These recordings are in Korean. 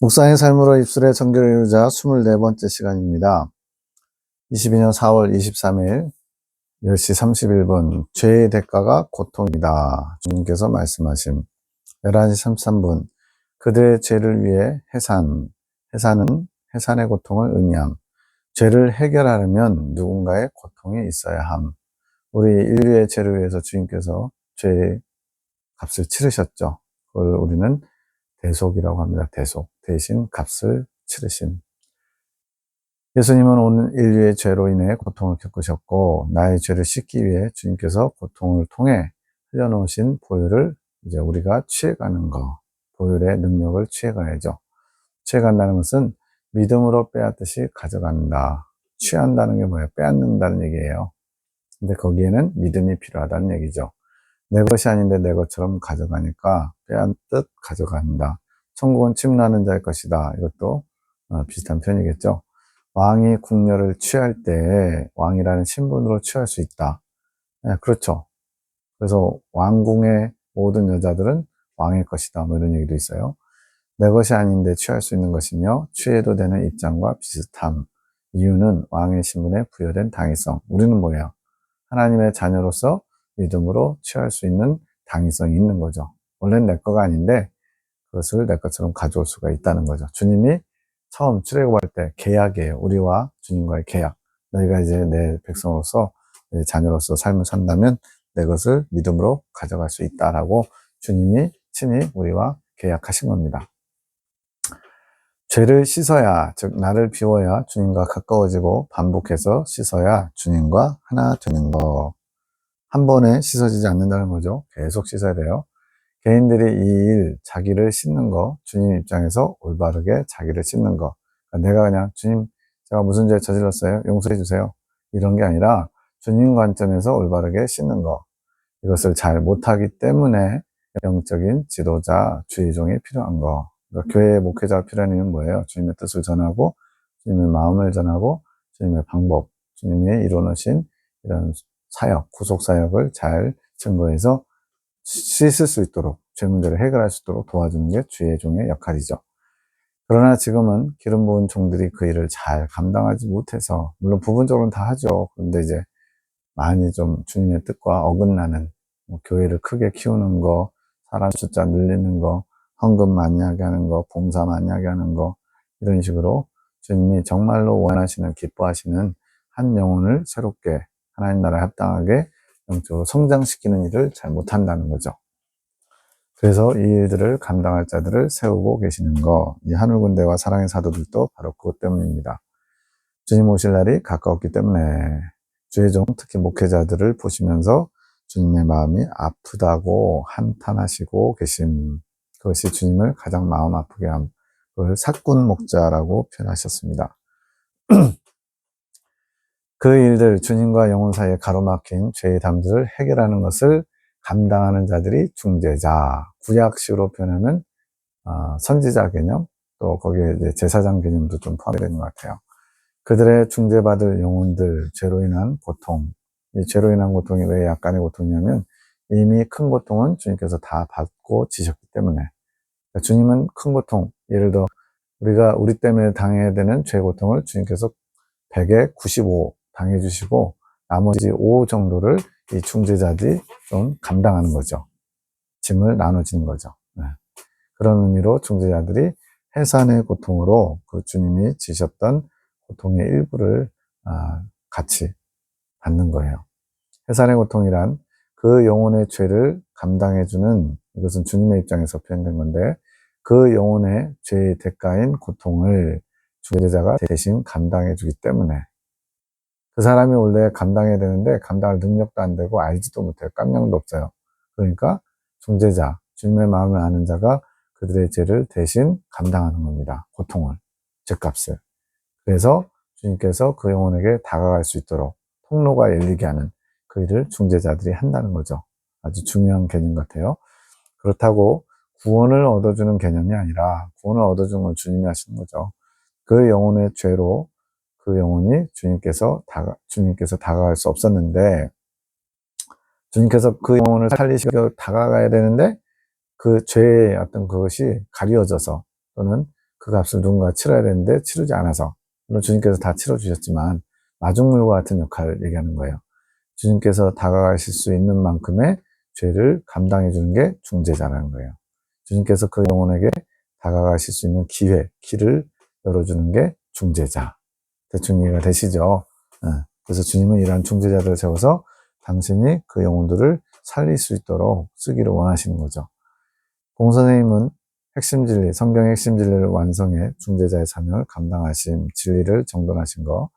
묵상의 삶으로 입술의 정결을 이루자 24번째 시간입니다. 22년 4월 23일 10시 31분 죄의 대가가 고통이다. 주님께서 말씀하신 11시 33분 그들의 죄를 위해 해산은 해산의 고통을 의미함. 죄를 해결하려면 누군가의 고통이 있어야 함. 우리 인류의 죄를 위해서 주님께서 죄의 값을 치르셨죠. 그걸 우리는 대속이라고 합니다. 대속. 대신 값을 치르심. 예수님은 온 인류의 죄로 인해 고통을 겪으셨고 나의 죄를 씻기 위해 주님께서 고통을 통해 흘려놓으신 보혈을 이제 우리가 취해가는 거, 보혈의 능력을 취해가야죠. 취해간다는 것은 믿음으로 빼앗듯이 가져간다. 취한다는 게 뭐예요? 빼앗는다는 얘기예요. 근데 거기에는 믿음이 필요하다는 얘기죠. 내 것이 아닌데 내 것처럼 가져가니까 빼앗듯 가져간다. 천국은 침노하는 자의 것이다. 이것도 비슷한 표현이겠죠. 왕이 궁녀를 취할 때 왕이라는 신분으로 취할 수 있다. 네, 그렇죠. 그래서 왕궁의 모든 여자들은 왕의 것이다. 뭐 이런 얘기도 있어요. 내 것이 아닌데 취할 수 있는 것이며 취해도 되는 입장과 비슷함. 이유는 왕의 신분에 부여된 당위성. 우리는 뭐예요? 하나님의 자녀로서 믿음으로 취할 수 있는 당위성이 있는 거죠. 원래는 내 거가 아닌데 그것을 내 것처럼 가져올 수가 있다는 거죠. 주님이 처음 출애굽할 때 계약이에요. 우리와 주님과의 계약. 너희가 이제 내 백성으로서 내 자녀로서 삶을 산다면 내 것을 믿음으로 가져갈 수 있다라고 주님이 친히 우리와 계약하신 겁니다. 죄를 씻어야, 즉 나를 비워야 주님과 가까워지고 반복해서 씻어야 주님과 하나 되는 거. 한 번에 씻어지지 않는다는 거죠. 계속 씻어야 돼요. 개인들이 이 일, 자기를 씻는 거, 주님 입장에서 올바르게 자기를 씻는 거. 그러니까 내가 그냥 주님, 제가 무슨 죄 저질렀어요? 용서해 주세요. 이런 게 아니라 주님 관점에서 올바르게 씻는 거. 이것을 잘 못하기 때문에 영적인 지도자, 주의종이 필요한 거. 그러니까 교회의 목회자가 필요한 이유는 뭐예요? 주님의 뜻을 전하고, 주님의 마음을 전하고, 주님의 방법, 주님이 이루어놓으신 이런 사역, 구속사역을 잘 증거해서 씻을 수 있도록, 죄 문제를 해결할 수 있도록 도와주는 게 주의 종의 역할이죠. 그러나 지금은 기름 부은 종들이 그 일을 잘 감당하지 못해서, 물론 부분적으로는 다 하죠. 그런데 이제 많이 좀 주님의 뜻과 어긋나는, 교회를 크게 키우는 거, 사람 숫자 늘리는 거, 헌금 많이 하게 하는 거, 봉사 많이 하게 하는 거, 이런 식으로 주님이 정말로 원하시는, 기뻐하시는 한 영혼을 새롭게 하나님 나라에 합당하게 영적으로 성장시키는 일을 잘 못한다는 거죠. 그래서 이 일들을 감당할 자들을 세우고 계시는 거, 이 하늘군대와 사랑의 사도들도 바로 그것 때문입니다. 주님 오실 날이 가까웠기 때문에 주의 종, 특히 목회자들을 보시면서 주님의 마음이 아프다고 한탄하시고 계신, 그것이 주님을 가장 마음 아프게 함, 그걸 사꾼 목자라고 표현하셨습니다. 그 일들, 주님과 영혼 사이에 가로막힌 죄의 담들을 해결하는 것을 감당하는 자들이 중재자, 구약식으로 표현하면 선지자 개념, 또 거기에 이제 제사장 개념도 좀 포함이 되는 것 같아요. 그들의 중재받을 영혼들, 죄로 인한 고통, 이 죄로 인한 고통이 왜 약간의 고통이냐면 이미 큰 고통은 주님께서 다 받고 지셨기 때문에, 그러니까 주님은 큰 고통, 예를 들어 우리 때문에 당해야 되는 죄 고통을 주님께서 100에 95 당해주시고 나머지 5 정도를 이 중재자들이 좀 감당하는 거죠. 짐을 나눠지는 거죠. 네. 그런 의미로 중재자들이 해산의 고통으로 그 주님이 지셨던 고통의 일부를 같이 받는 거예요. 해산의 고통이란 그 영혼의 죄를 감당해주는, 이것은 주님의 입장에서 표현된 건데, 그 영혼의 죄의 대가인 고통을 중재자가 대신 감당해주기 때문에 그 사람이 원래 감당해야 되는데 감당할 능력도 안 되고 알지도 못해요. 깜냥도 없어요. 그러니까 중재자, 주님의 마음을 아는 자가 그들의 죄를 대신 감당하는 겁니다. 고통을, 죄값을. 그래서 주님께서 그 영혼에게 다가갈 수 있도록 통로가 열리게 하는 그 일을 중재자들이 한다는 거죠. 아주 중요한 개념 같아요. 그렇다고 구원을 얻어주는 개념이 아니라 구원을 얻어주는 건 주님이 하시는 거죠. 그 영혼의 죄로 그 영혼이 주님께서 다가갈 수 없었는데, 주님께서 그 영혼을 살리시고 다가가야 되는데 그 죄의 어떤 그것이 가려져서 또는 그 값을 누군가 치러야 되는데 치르지 않아서, 물론 주님께서 다 치러주셨지만 마중물과 같은 역할을 얘기하는 거예요. 주님께서 다가가실 수 있는 만큼의 죄를 감당해 주는 게 중재자라는 거예요. 주님께서 그 영혼에게 다가가실 수 있는 길을 열어주는 게 중재자. 대충 이해가 되시죠? 그래서 주님은 이러한 중재자들을 세워서 당신이 그 영혼들을 살릴 수 있도록 쓰기를 원하시는 거죠. 공선생님은 핵심 진리, 성경의 핵심 진리를 완성해 중재자의 사명을 감당하신, 진리를 정돈하신 거.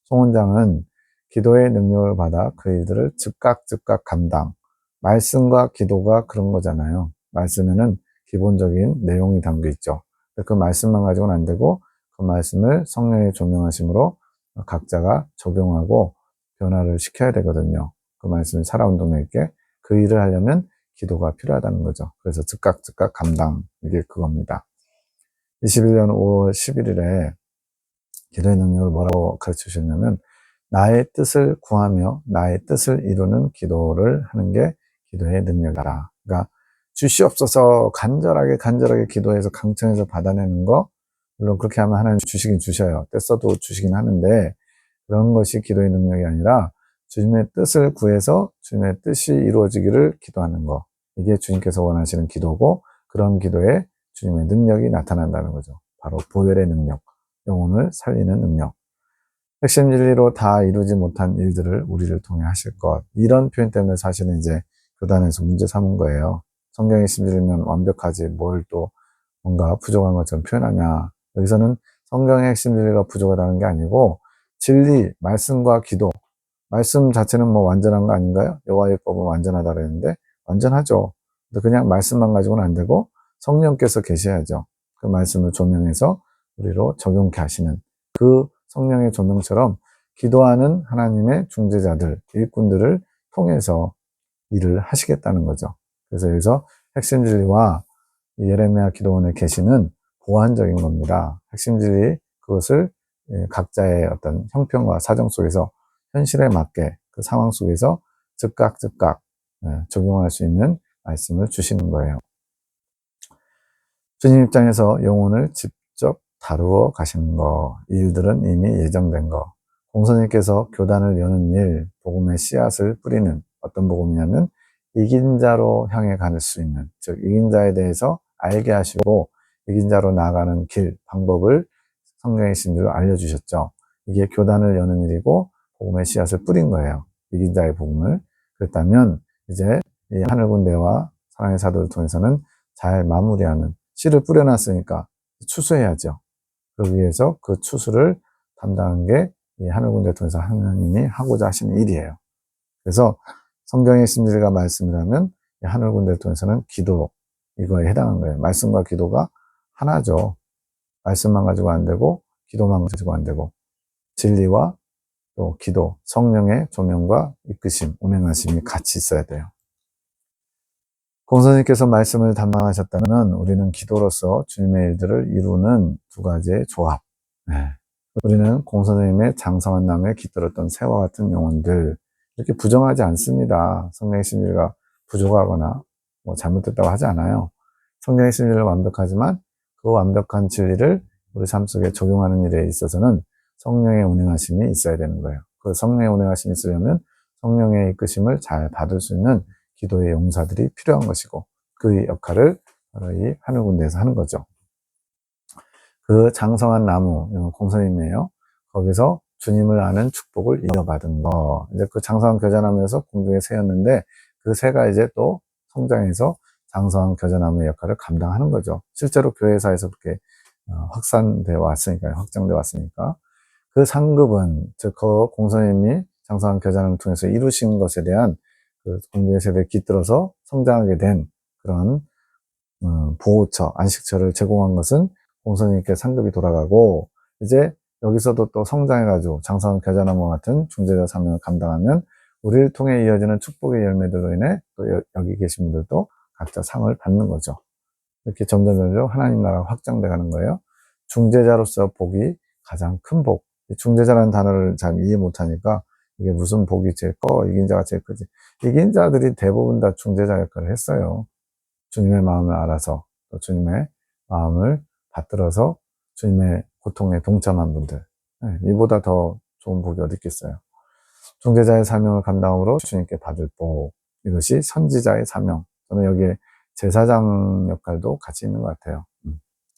송원장은 기도의 능력을 받아 그 일들을 즉각 감당. 말씀과 기도가 그런 거잖아요. 말씀에는 기본적인 내용이 담겨 있죠. 그 말씀만 가지고는 안 되고 그 말씀을 성령의 조명하심으로 각자가 적용하고 변화를 시켜야 되거든요. 그 말씀을 살아온 동네에게 그 일을 하려면 기도가 필요하다는 거죠. 그래서 즉각 감당, 이게 그겁니다. 21년 5월 11일에 기도의 능력을 뭐라고 가르쳐 주셨냐면, 나의 뜻을 구하며 나의 뜻을 이루는 기도를 하는 게 기도의 능력이다. 그러니까 주시옵소서 간절하게 기도해서 강청해서 받아내는 거, 물론 그렇게 하면 하나님 주시긴 주셔요. 떼써도 주시긴 하는데, 그런 것이 기도의 능력이 아니라 주님의 뜻을 구해서 주님의 뜻이 이루어지기를 기도하는 거. 이게 주님께서 원하시는 기도고, 그런 기도에 주님의 능력이 나타난다는 거죠. 바로 보혈의 능력, 영혼을 살리는 능력. 핵심 진리로 다 이루지 못한 일들을 우리를 통해 하실 것. 이런 표현 때문에 사실은 이제 교단에서 문제 삼은 거예요. 성경의 핵심 진리면 완벽하지 뭘 또 뭔가 부족한 것처럼 표현하냐. 여기서는 성경의 핵심 진리가 부족하다는 게 아니고 진리, 말씀과 기도. 말씀 자체는 뭐 완전한 거 아닌가요? 여호와의 법은 완전하다 그랬는데 완전하죠. 근데 그냥 말씀만 가지고는 안 되고 성령께서 계셔야죠. 그 말씀을 조명해서 우리로 적용케 하시는 그 성령의 조명처럼 기도하는 하나님의 중재자들, 일꾼들을 통해서 일을 하시겠다는 거죠. 그래서 여기서 핵심 진리와 예레미야 기도원의 계시는 보완적인 겁니다. 핵심 진리, 그것을 각자의 어떤 형편과 사정 속에서 현실에 맞게 그 상황 속에서 즉각 적용할 수 있는 말씀을 주시는 거예요. 주님 입장에서 영혼을 직접 다루어 가시는 거, 일들은 이미 예정된 거. 공선님께서 교단을 여는 일, 복음의 씨앗을 뿌리는, 어떤 복음이냐면 이긴 자로 향해 갈 수 있는, 즉 이긴 자에 대해서 알게 하시고 이긴 자로 나아가는 길, 방법을 성경의 신들로 알려주셨죠. 이게 교단을 여는 일이고 복음의 씨앗을 뿌린 거예요. 이긴 자의 복음을. 그렇다면 이제 이 하늘군대와 사랑의 사도를 통해서는 잘 마무리하는, 씨를 뿌려놨으니까 추수해야죠. 그러기 위해서 그 추수를 담당한 게 이 하늘군대를 통해서 하나님이 하고자 하시는 일이에요. 그래서 성경의 심리가 말씀이라면 하늘군대를 통해서는 기도, 이거에 해당한 거예요. 말씀과 기도가 하나죠. 말씀만 가지고 안 되고 기도만 가지고 안 되고, 진리와 또 기도, 성령의 조명과 이끄심, 운행하심이 같이 있어야 돼요. 공선생님께서 말씀을 담당하셨다면 우리는 기도로서 주님의 일들을 이루는 두 가지의 조합. 우리는 공선생님의 장성한 나무에 깃들었던 새와 같은 영혼들, 이렇게 부정하지 않습니다. 성령의 진리가 부족하거나 뭐 잘못됐다고 하지 않아요. 성령의 진리는 완벽하지만 그 완벽한 진리를 우리 삶 속에 적용하는 일에 있어서는 성령의 운행하심이 있어야 되는 거예요. 그 성령의 운행하심이 있으려면 성령의 이끄심을 잘 받을 수 있는 기도의 용사들이 필요한 것이고, 그 역할을 바로 이 하늘군대에서 하는 거죠. 그 장성한 나무, 공선님이에요. 거기서 주님을 아는 축복을 이어받은 거. 이제 그 장성한 겨자나무에서 공중에 새였는데 그 새가 이제 또 성장해서 장성한 겨자나무의 역할을 감당하는 거죠. 실제로 교회사에서 그렇게 확산되어 왔으니까요. 확장되어 왔으니까. 그 상급은, 즉, 그 공선님이 장성한 겨자나무를 통해서 이루신 것에 대한 그 공중의 새에 깃들어서 성장하게 된 그런 보호처, 안식처를 제공한 것은 공선님께 상급이 돌아가고, 이제 여기서도 또 성장해가지고 장성한 겨자나무 같은 중재자 사명을 감당하면 우리를 통해 이어지는 축복의 열매들로 인해 또 여기 계신 분들도 각자 상을 받는 거죠. 이렇게 점점 하나님 나라가 확장돼 가는 거예요. 중재자로서 복이 가장 큰 복. 중재자라는 단어를 잘 이해 못하니까 이게 무슨 복이 제일 커? 이긴 자가 제일 크지. 이긴 자들이 대부분 다 중재자 역할을 했어요. 주님의 마음을 알아서 또 주님의 마음을 받들어서 주님의 고통에 동참한 분들. 이보다 더 좋은 복이 어디 있겠어요. 중재자의 사명을 감당함으로 주님께 받을 복. 이것이 선지자의 사명. 저는 여기에 제사장 역할도 같이 있는 것 같아요.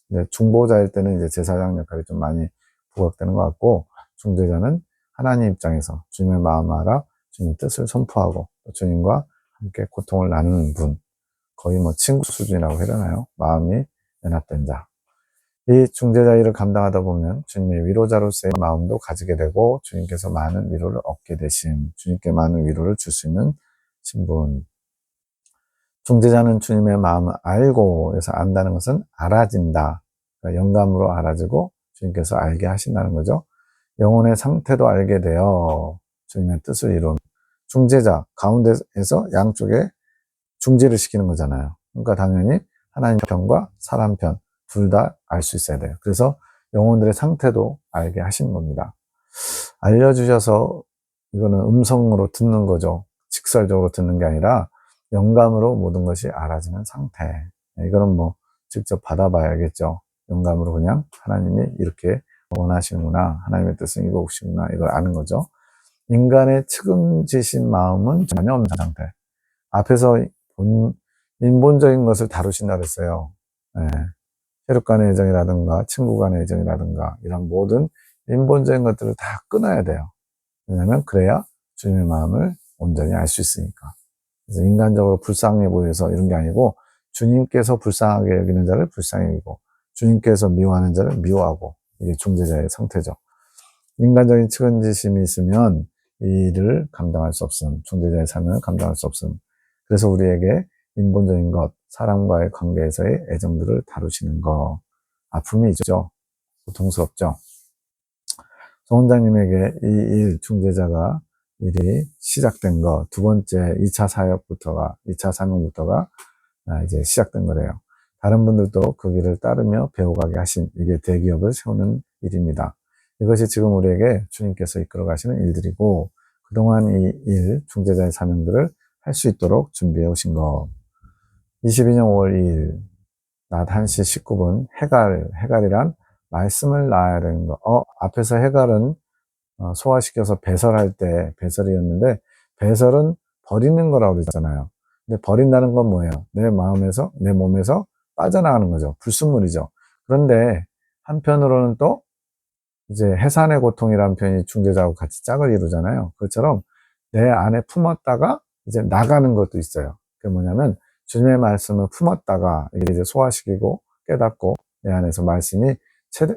이제 중보자일 때는 이제 제사장 역할이 좀 많이 부각되는 것 같고, 중재자는 하나님 입장에서 주님의 마음을 알아 주님의 뜻을 선포하고 주님과 함께 고통을 나누는 분. 거의 뭐 친구 수준이라고 해야 되나요? 마음이 연합된 자. 이 중재자 일을 감당하다 보면 주님의 위로자로서의 마음도 가지게 되고 주님께서 많은 위로를 얻게 되신, 주님께 많은 위로를 줄 수 있는 신분. 중재자는 주님의 마음을 알고, 그래서 안다는 것은 알아진다. 그러니까 영감으로 알아지고 주님께서 알게 하신다는 거죠. 영혼의 상태도 알게 되어 주님의 뜻을 이룬 중재자 가운데에서 양쪽에 중재를 시키는 거잖아요. 그러니까 당연히 하나님 편과 사람 편 둘 다 알 수 있어야 돼요. 그래서 영혼들의 상태도 알게 하시는 겁니다. 알려주셔서 이거는 음성으로 듣는 거죠. 직설적으로 듣는 게 아니라 영감으로 모든 것이 알아지는 상태. 이거는 뭐 직접 받아봐야겠죠. 영감으로 그냥 하나님이 이렇게 원하시는구나, 하나님의 뜻은 이것이구나, 이걸 아는 거죠. 인간의 측은지신 마음은 전혀 없는 상태. 앞에서 인본적인 것을 다루신다 그랬어요. 혈육 간의 애정이라든가 친구 간의 애정이라든가 이런 모든 인본적인 것들을 다 끊어야 돼요. 왜냐하면 그래야 주님의 마음을 온전히 알 수 있으니까. 그래서 인간적으로 불쌍해 보여서 이런 게 아니고, 주님께서 불쌍하게 여기는 자를 불쌍히 여기고 주님께서 미워하는 자를 미워하고, 이게 중재자의 상태죠. 인간적인 측은지심이 있으면 이 일을 감당할 수 없음, 중재자의 사명을 감당할 수 없음. 그래서 우리에게 인본적인 것, 사람과의 관계에서의 애정들을 다루시는 것, 아픔이 있죠. 고통스럽죠. 송 원장님에게 이 일, 중재자가 일이 시작된 거, 두 번째 2차 사역부터가, 2차 사명부터가 이제 시작된 거래요. 다른 분들도 그 길을 따르며 배워가게 하신, 이게 대기업을 세우는 일입니다. 이것이 지금 우리에게 주님께서 이끌어 가시는 일들이고, 그동안 이 일, 중재자의 사명들을 할 수 있도록 준비해 오신 거. 22년 5월 2일 낮 1시 19분 해갈이란 말씀을 낳아야 되는 거. 앞에서 해갈은 소화시켜서 배설할 때 배설이었는데, 배설은 버리는 거라고 그랬잖아요. 근데 버린다는 건 뭐예요? 내 마음에서, 내 몸에서 빠져나가는 거죠. 불순물이죠. 그런데 한편으로는 또 이제 해산의 고통이라는 표현이 중재자하고 같이 짝을 이루잖아요. 그것처럼 내 안에 품었다가 이제 나가는 것도 있어요. 그게 뭐냐면 주님의 말씀을 품었다가 이게 이제 소화시키고 깨닫고 내 안에서 말씀이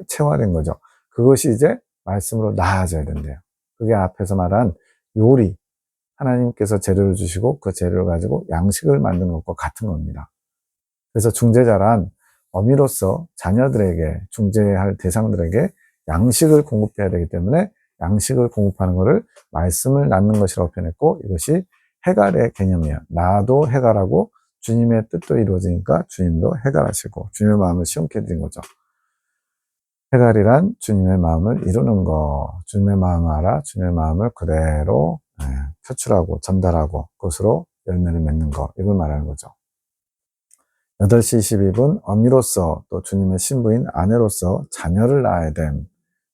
체화된 거죠. 그것이 이제 말씀으로 나아져야 된대요. 그게 앞에서 말한 요리, 하나님께서 재료를 주시고 그 재료를 가지고 양식을 만드는 것과 같은 겁니다. 그래서 중재자란 어미로서 자녀들에게, 중재할 대상들에게 양식을 공급해야 되기 때문에 양식을 공급하는 것을 말씀을 낳는 것이라고 표현했고, 이것이 해갈의 개념이에요. 나도 해갈하고 주님의 뜻도 이루어지니까 주님도 해갈하시고 주님의 마음을 시원케 해드린 거죠. 해갈이란 주님의 마음을 이루는 거, 주님의 마음을 알아 주님의 마음을 그대로 표출하고 전달하고 그것으로 열매를 맺는 거, 이걸 말하는 거죠. 8시 22분 어미로서 또 주님의 신부인 아내로서 자녀를 낳아야 됨,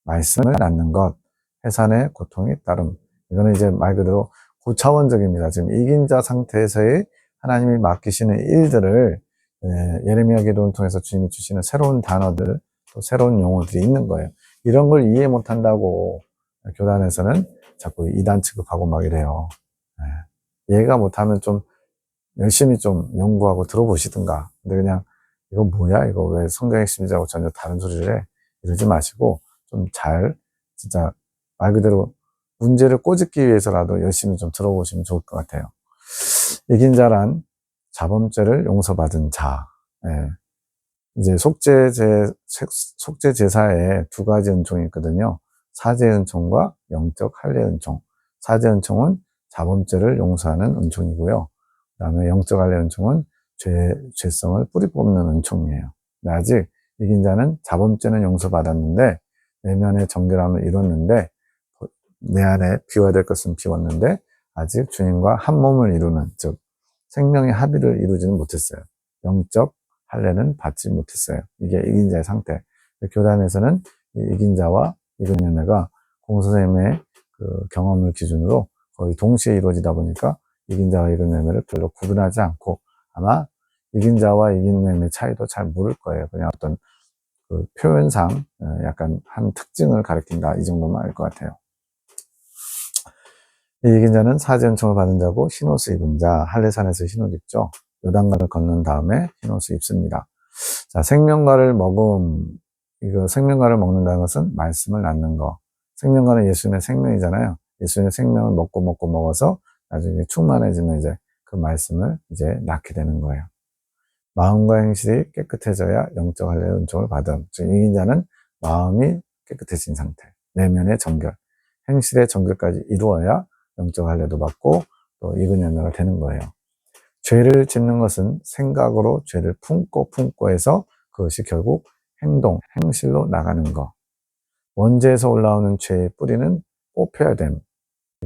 말씀을 낳는 것, 해산의 고통이 따름. 이거는 이제 말 그대로 고차원적입니다. 지금 이긴 자 상태에서의 하나님이 맡기시는 일들을 예레미야 기도를 통해서 주님이 주시는 새로운 단어들, 또 새로운 용어들이 있는 거예요. 이런 걸 이해 못한다고 교단에서는 자꾸 이단 취급하고 막 이래요. 이해가 못하면 좀 열심히 좀 연구하고 들어보시든가. 근데 그냥 이거 뭐야? 이거 왜 성경의 심리하고 전혀 다른 소리를 해? 이러지 마시고 좀 잘, 진짜 말 그대로 문제를 꼬집기 위해서라도 열심히 좀 들어보시면 좋을 것 같아요. 이긴 자란 자범죄를 용서받은 자. 이제 속죄 제사에 두 가지 은총이 있거든요. 사죄 은총과 영적 할례 은총. 사죄 은총은 자범죄를 용서하는 은총이고요. 그 다음에 영적 할례 은총은 죄성을 뿌리 뽑는 은총이에요. 근데 아직 이긴 자는 자범죄는 용서받았는데 내면의 정결함을 이뤘는데, 내 안에 비워야 될 것은 비웠는데 아직 주님과 한 몸을 이루는, 즉 생명의 합의를 이루지는 못했어요. 영적 할례는 받지 못했어요. 이게 이긴 자의 상태. 교단에서는 이긴 자와 이근 열매가 공선생님의 그 경험을 기준으로 거의 동시에 이루어지다 보니까 이긴 자와 이근 열매를 별로 구분하지 않고 아마 이긴 자와 이긴 열매의 차이도 잘 모를 거예요. 그냥 어떤 그 표현상 약간 한 특징을 가리킨다 이 정도만 알 것 같아요. 이 이긴 자는 사지 은총을 받은 자고 흰옷을 입은 자, 할례산에서 흰옷 입죠. 요단강을 건넌 다음에 흰옷을 입습니다. 자, 이거 생명과를 먹는다는 것은 말씀을 낳는 거. 생명과는 예수님의 생명이잖아요. 예수님의 생명을 먹고 먹어서 나중에 충만해지면 이제 그 말씀을 이제 낳게 되는 거예요. 마음과 행실이 깨끗해져야 영적 할례의 은총을 받음. 즉, 이긴 자는 마음이 깨끗해진 상태. 내면의 정결. 행실의 정결까지 이루어야 영적 할례도 받고 또 이근 열매가 되는 거예요. 죄를 짓는 것은 생각으로 죄를 품고 해서 그것이 결국 행동, 행실로 나가는 것. 원죄에서 올라오는 죄의 뿌리는 뽑혀야 됨.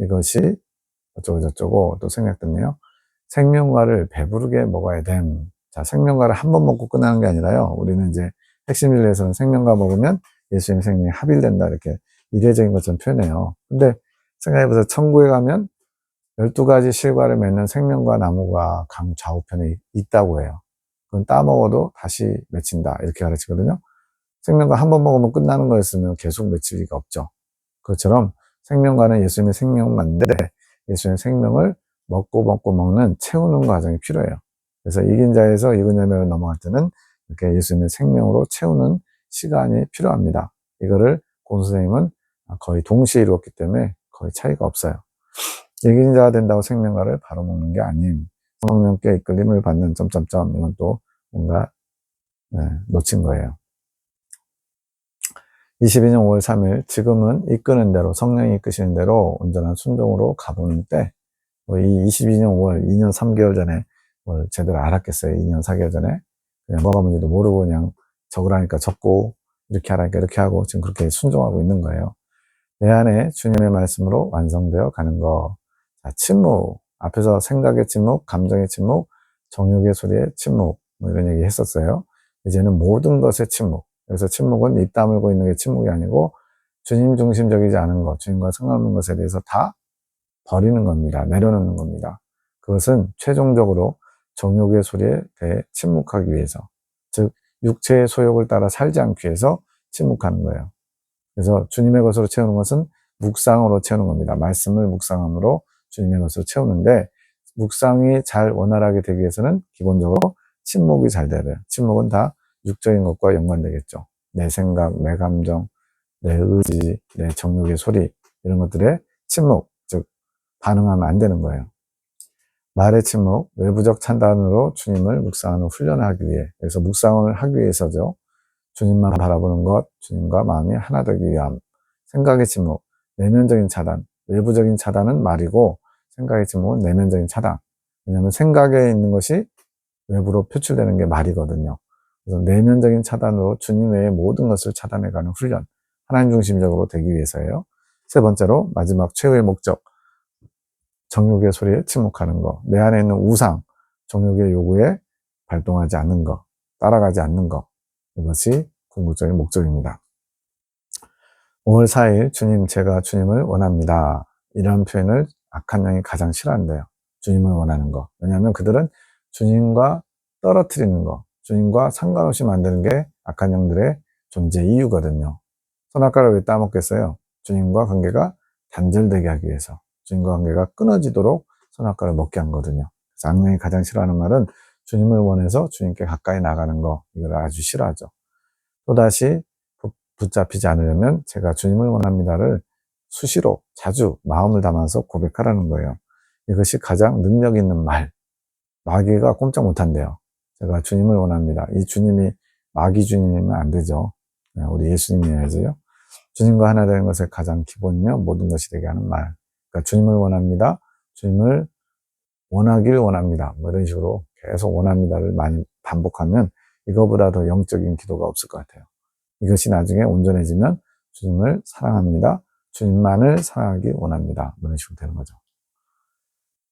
이것이 어쩌고저쩌고 또 생각됐네요. 생명과를 배부르게 먹어야 됨. 자, 생명과를 한 번 먹고 끝나는 게 아니라요. 우리는 이제 핵심 진리에서는 생명과 먹으면 예수님의 생명이 합일된다. 이렇게 이례적인 것처럼 표현해요. 근데 생각해보세요. 천국에 가면 12가지 실과를 맺는 생명과 나무가 강 좌우편에 있다고 해요. 그건 따먹어도 다시 맺힌다. 이렇게 가르치거든요. 생명과 한 번 먹으면 끝나는 거였으면 계속 맺힐 리가 없죠. 그것처럼 생명과는 예수님의 생명만데 예수님의 생명을 먹고 먹는 채우는 과정이 필요해요. 그래서 이긴 자에서 이근 열매로 넘어갈 때는 이렇게 예수님의 생명으로 채우는 시간이 필요합니다. 이거를 고 선생님은 거의 동시에 이루었기 때문에 거의 차이가 없어요. 이긴 자가 된다고 생명과를 바로 먹는 게 아닌 성령께 이끌림을 받는 점점점 이건 또 뭔가 놓친 거예요. 22년 5월 3일 지금은 이끄는 대로 성령이 이끄시는 대로 온전한 순종으로 가보는 때 이 22년 5월 2년 3개월 전에 뭘 제대로 알았겠어요. 2년 4개월 전에 그냥 뭐가 뭔지도 모르고 그냥 적으라니까 적고 이렇게 하라니까 이렇게 하고 지금 그렇게 순종하고 있는 거예요. 내 안에 주님의 말씀으로 완성되어 가는 거. 자, 침묵. 앞에서 생각의 침묵, 감정의 침묵, 정욕의 소리의 침묵, 뭐 이런 얘기 했었어요. 이제는 모든 것의 침묵. 그래서 침묵은 입 다물고 있는 게 침묵이 아니고 주님 중심적이지 않은 것, 주님과 상관없는 것에 대해서 다 버리는 겁니다. 내려놓는 겁니다. 그것은 최종적으로 정욕의 소리에 대해 침묵하기 위해서, 즉 육체의 소욕을 따라 살지 않기 위해서 침묵하는 거예요. 그래서 주님의 것으로 채우는 것은 묵상으로 채우는 겁니다. 말씀을 묵상함으로 주님의 것으로 채우는데 묵상이 잘 원활하게 되기 위해서는 기본적으로 침묵이 잘 돼야 돼요. 침묵은 다 육적인 것과 연관되겠죠. 내 생각, 내 감정, 내 의지, 내 정욕의 소리 이런 것들의 침묵, 즉 반응하면 안 되는 거예요. 말의 침묵, 외부적 판단으로 주님을 묵상하는 훈련을 하기 위해, 그래서 묵상을 하기 위해서죠. 주님만 바라보는 것, 주님과 마음이 하나 되기 위함. 생각의 침묵, 내면적인 차단. 외부적인 차단은 말이고 생각의 침묵은 내면적인 차단. 왜냐하면 생각에 있는 것이 외부로 표출되는 게 말이거든요. 그래서 내면적인 차단으로 주님 외의 모든 것을 차단해가는 훈련. 하나님 중심적으로 되기 위해서예요. 세 번째로 마지막 최후의 목적. 정욕의 소리에 침묵하는 거. 내 안에 있는 우상, 정욕의 요구에 발동하지 않는 거. 따라가지 않는 거. 이것이 궁극적인 목적입니다. 5월 4일 주님 제가 주님을 원합니다. 이런 표현을 악한 영이 가장 싫어한대요. 주님을 원하는 거. 왜냐하면 그들은 주님과 떨어뜨리는 거, 주님과 상관없이 만드는 게 악한 영들의 존재 이유거든요. 선악과를 왜 따먹겠어요? 주님과 관계가 단절되게 하기 위해서, 주님과 관계가 끊어지도록 선악과를 먹게 한 거거든요. 그래서 악령이 가장 싫어하는 말은 주님을 원해서 주님께 가까이 나가는 거, 이걸 아주 싫어하죠. 또다시 붙잡히지 않으려면 제가 주님을 원합니다를 수시로 자주 마음을 담아서 고백하라는 거예요. 이것이 가장 능력 있는 말. 마귀가 꼼짝 못한대요. 제가 주님을 원합니다. 이 주님이 마귀 주님이면 안 되죠. 우리 예수님이어야지요. 주님과 하나 되는 것의 가장 기본이며 모든 것이 되게 하는 말. 그러니까 주님을 원합니다. 주님을 원하길 원합니다. 뭐 이런 식으로 계속 원합니다를 많이 반복하면 이거보다 더 영적인 기도가 없을 것 같아요. 이것이 나중에 온전해지면 주님을 사랑합니다. 주님만을 사랑하기 원합니다. 이런 식으로 되는 거죠.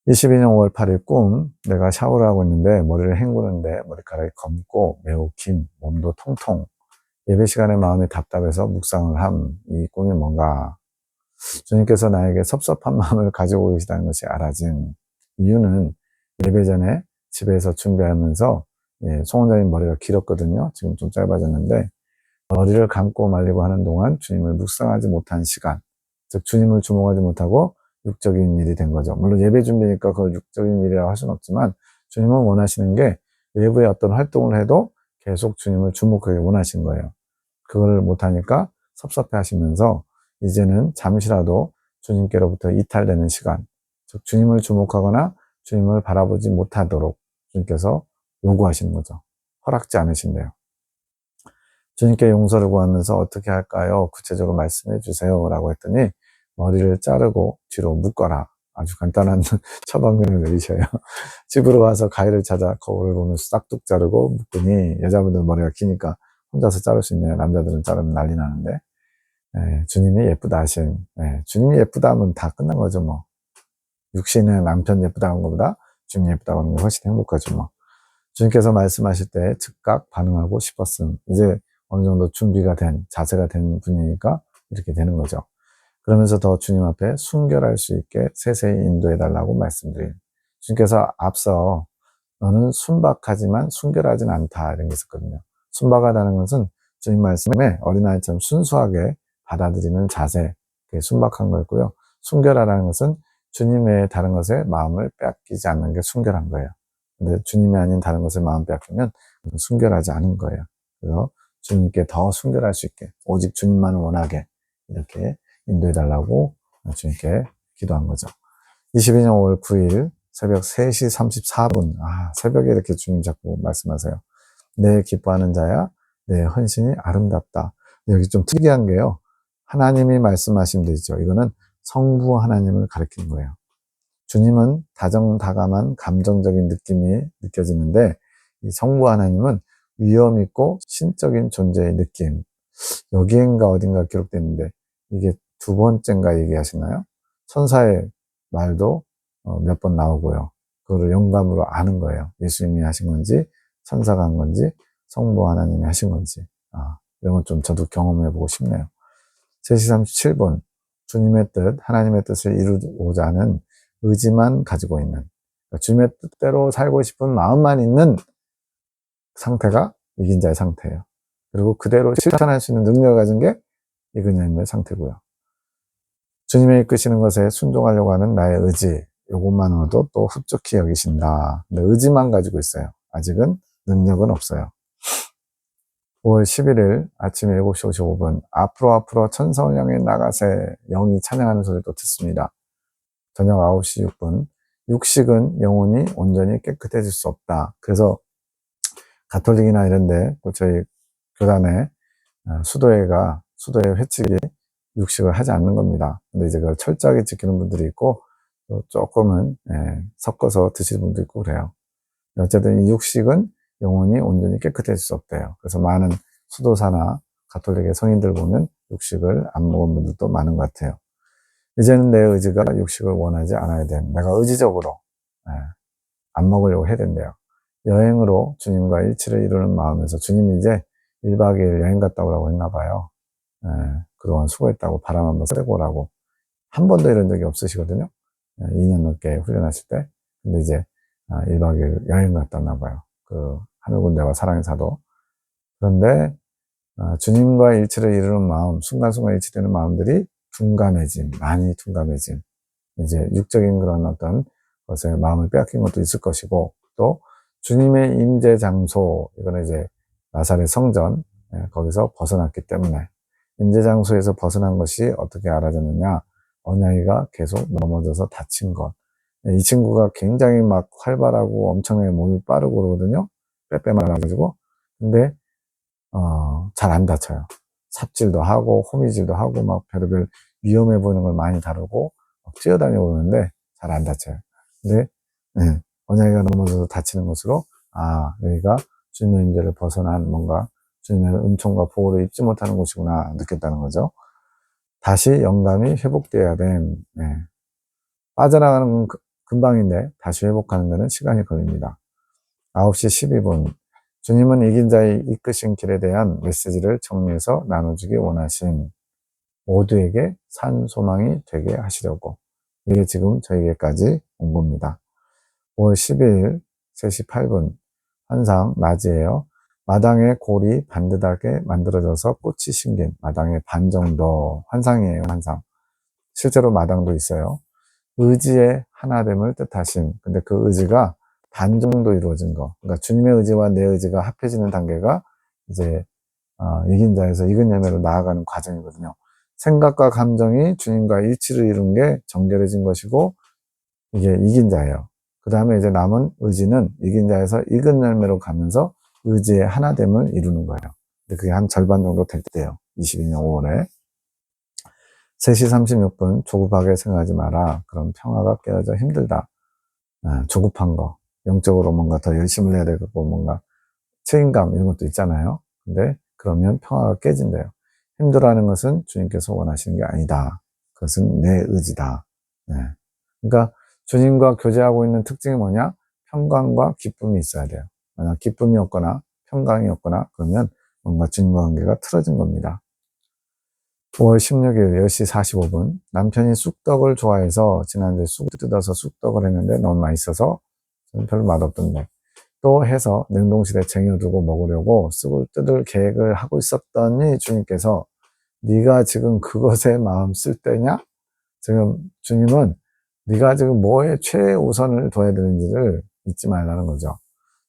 22년 5월 8일 꿈. 내가 샤워를 하고 있는데 머리를 헹구는데 머리카락이 검고 매우 긴, 몸도 통통. 예배 시간에 마음이 답답해서 묵상을 이 꿈이 뭔가? 주님께서 나에게 섭섭한 마음을 가지고 계시다는 것이 알아진 이유는 예배 전에 집에서 준비하면서 송 원장님 머리가 길었거든요. 지금 좀 짧아졌는데 머리를 감고 말리고 하는 동안 주님을 묵상하지 못한 시간, 즉 주님을 주목하지 못하고 육적인 일이 된 거죠. 물론 예배 준비니까 그걸 육적인 일이라고 할 수는 없지만 주님은 원하시는 게 외부의 어떤 활동을 해도 계속 주님을 주목하기 원하신 거예요. 그걸 못하니까 섭섭해 하시면서 이제는 잠시라도 주님께로부터 이탈되는 시간, 즉 주님을 주목하거나 주님을 바라보지 못하도록 주님께서 요구하시는 거죠. 허락지 않으신대요. 주님께 용서를 구하면서 어떻게 할까요? 구체적으로 말씀해 주세요 라고 했더니 머리를 자르고 뒤로 묶어라. 아주 간단한 처방전을 내리셔요. 집으로 와서 가위를 찾아 거울을 보면서 싹둑 자르고 묶으니 여자분들 머리가 기니까 혼자서 자를 수 있네요. 남자들은 자르면 난리 나는데 주님이 예쁘다 하신 주님이 예쁘다 하면 다 끝난 거죠 뭐. 육신의 남편 예쁘다 하는 것보다 주님 예쁘다 하는 게 훨씬 행복하죠 뭐. 주님께서 말씀하실 때 즉각 반응하고 싶었음. 이제 어느 정도 준비가 된 자세가 된 분이니까 이렇게 되는 거죠. 그러면서 더 주님 앞에 순결할 수 있게 세세히 인도해 달라고 말씀드린. 주님께서 앞서 너는 순박하지만 순결하진 않다 이런 게 있었거든요. 순박하다는 것은 주님 말씀에 어린아이처럼 순수하게 받아들이는 자세, 그게 순박한 거였고요. 순결하다는 것은 주님 외에 다른 것에 마음을 빼앗기지 않는 게 순결한 거예요. 근데 주님이 아닌 다른 것에 마음 빼앗기면 순결하지 않은 거예요. 그래서 주님께 더 순결할 수 있게 오직 주님만을 원하게 이렇게 인도해 달라고 주님께 기도한 거죠. 22년 5월 9일 새벽 3시 34분 새벽에 이렇게 주님 자꾸 말씀하세요. 내 기뻐하는 자야 내 헌신이 아름답다. 여기 좀 특이한 게요. 하나님이 말씀하신 데 있죠. 이거는 성부 하나님을 가리키는 거예요. 주님은 다정다감한 감정적인 느낌이 느껴지는데 이 성부 하나님은 위엄 있고 신적인 존재의 느낌. 여기인가 어딘가 기록됐는데 이게 두 번째인가 얘기하시나요? 천사의 말도 몇 번 나오고요. 그거를 영감으로 아는 거예요. 예수님이 하신 건지 천사가 한 건지 성부 하나님이 하신 건지 이런 건 좀 저도 경험해보고 싶네요. 3시 37분 주님의 뜻, 하나님의 뜻을 이루고자 하는 의지만 가지고 있는 그러니까 주님의 뜻대로 살고 싶은 마음만 있는 상태가 이긴 자의 상태예요. 그리고 그대로 실천할 수 있는 능력을 가진 게 이근 자의 상태고요. 주님의 이끄시는 것에 순종하려고 하는 나의 의지, 이것만으로도 또 흡족히 여기신다. 근데 의지만 가지고 있어요. 아직은 능력은 없어요. 5월 11일 아침 7시 55분 앞으로 천성을 향해 나가세 영이 찬양하는 소리도 듣습니다. 저녁 9시 6분 육식은 영혼이 온전히 깨끗해질 수 없다. 그래서 가톨릭이나 이런데 저희 교단에 수도회 회칙이 육식을 하지 않는 겁니다. 근데 이제 그걸 철저하게 지키는 분들이 있고 또 조금은 섞어서 드시는 분도 있고 그래요. 어쨌든 이 육식은 영혼이 온전히 깨끗해질 수 없대요. 그래서 많은 수도사나 가톨릭의 성인들 보면 육식을 안 먹은 분들도 많은 것 같아요. 이제는 내 의지가 육식을 원하지 않아야 돼. 내가 의지적으로 안 먹으려고 해야 된대요. 여행으로 주님과 일치를 이루는 마음에서 주님이 이제 1박 2일 여행 갔다 오라고 했나 봐요. 그동안 수고했다고 바람 한번 쐬고 오라고. 한 번도 이런 적이 없으시거든요. 2년 넘게 훈련하실 때. 근데 이제 1박 2일 여행 갔다 왔나 봐요. 그 하늘군대와 사랑의 사도. 그런데 주님과 일치를 이루는 마음, 순간순간 일치되는 마음들이 많이 둔감해짐. 이제 육적인 그런 어떤 것에 마음을 빼앗긴 것도 있을 것이고, 또 주님의 임재 장소, 이거는 이제 나사렛 성전, 거기서 벗어났기 때문에 임재 장소에서 벗어난 것이 어떻게 알아졌느냐? 언약이가 계속 넘어져서 다친 것. 이 친구가 굉장히 막 활발하고 엄청나게 몸이 빠르고 그러거든요. 빼빼 말아가지고. 근데 잘 안 다쳐요. 삽질도 하고 호미질도 하고 막 별의별 위험해 보이는 걸 많이 다루고 뛰어다니고 그러는데 잘 안 다쳐요. 근데 언약이가 넘어져서 다치는 것으로 여기가 주님의 임재를 벗어난 뭔가 주님의 은총과 보호를 입지 못하는 곳이구나 느꼈다는 거죠. 다시 영감이 회복돼야 됨. 빠져나가는 건 금방인데 다시 회복하는 데는 시간이 걸립니다. 9시 12분 주님은 이긴 자의 이끄신 길에 대한 메시지를 정리해서 나눠주기 원하신 모두에게 산 소망이 되게 하시려고 이게 지금 저에게까지 온 겁니다. 5월 12일 3시 8분 환상 낮이에요. 마당에 골이 반듯하게 만들어져서 꽃이 심긴 마당의 반 정도 환상이에요. 환상. 실제로 마당도 있어요. 의지의 하나됨을 뜻하신 근데 그 의지가 반 정도 이루어진 거 그러니까 주님의 의지와 내 의지가 합해지는 단계가 이제 이긴 자에서 이근 열매로 나아가는 과정이거든요. 생각과 감정이 주님과 일치를 이룬 게 정결해진 것이고 이게 이긴 자예요. 그 다음에 이제 남은 의지는 이긴 자에서 이근 열매로 가면서 의지의 하나됨을 이루는 거예요. 근데 그게 한 절반 정도 될 때예요. 22년 5월에. 3시 36분 조급하게 생각하지 마라. 그럼 평화가 깨어져 힘들다. 조급한 거. 영적으로 뭔가 더 열심을 해야 되고 뭔가 책임감 이런 것도 있잖아요. 근데 그러면 평화가 깨진대요. 힘들어하는 것은 주님께서 원하시는 게 아니다. 그것은 내 의지다. 네. 그러니까 주님과 교제하고 있는 특징이 뭐냐? 평강과 기쁨이 있어야 돼요. 만약 기쁨이 없거나 평강이 없거나 그러면 뭔가 주님과 관계가 틀어진 겁니다. 5월 16일 10시 45분 남편이 쑥떡을 좋아해서 지난주에 쑥 뜯어서 쑥떡을 했는데 너무 맛있어서 저는 별로 맛없던데 또 해서 냉동실에 쟁여두고 먹으려고 쑥을 뜯을 계획을 하고 있었더니 주님께서 네가 지금 그것에 마음 쓸 때냐? 지금 주님은 네가 지금 뭐에 최우선을 둬야 되는지를 잊지 말라는 거죠.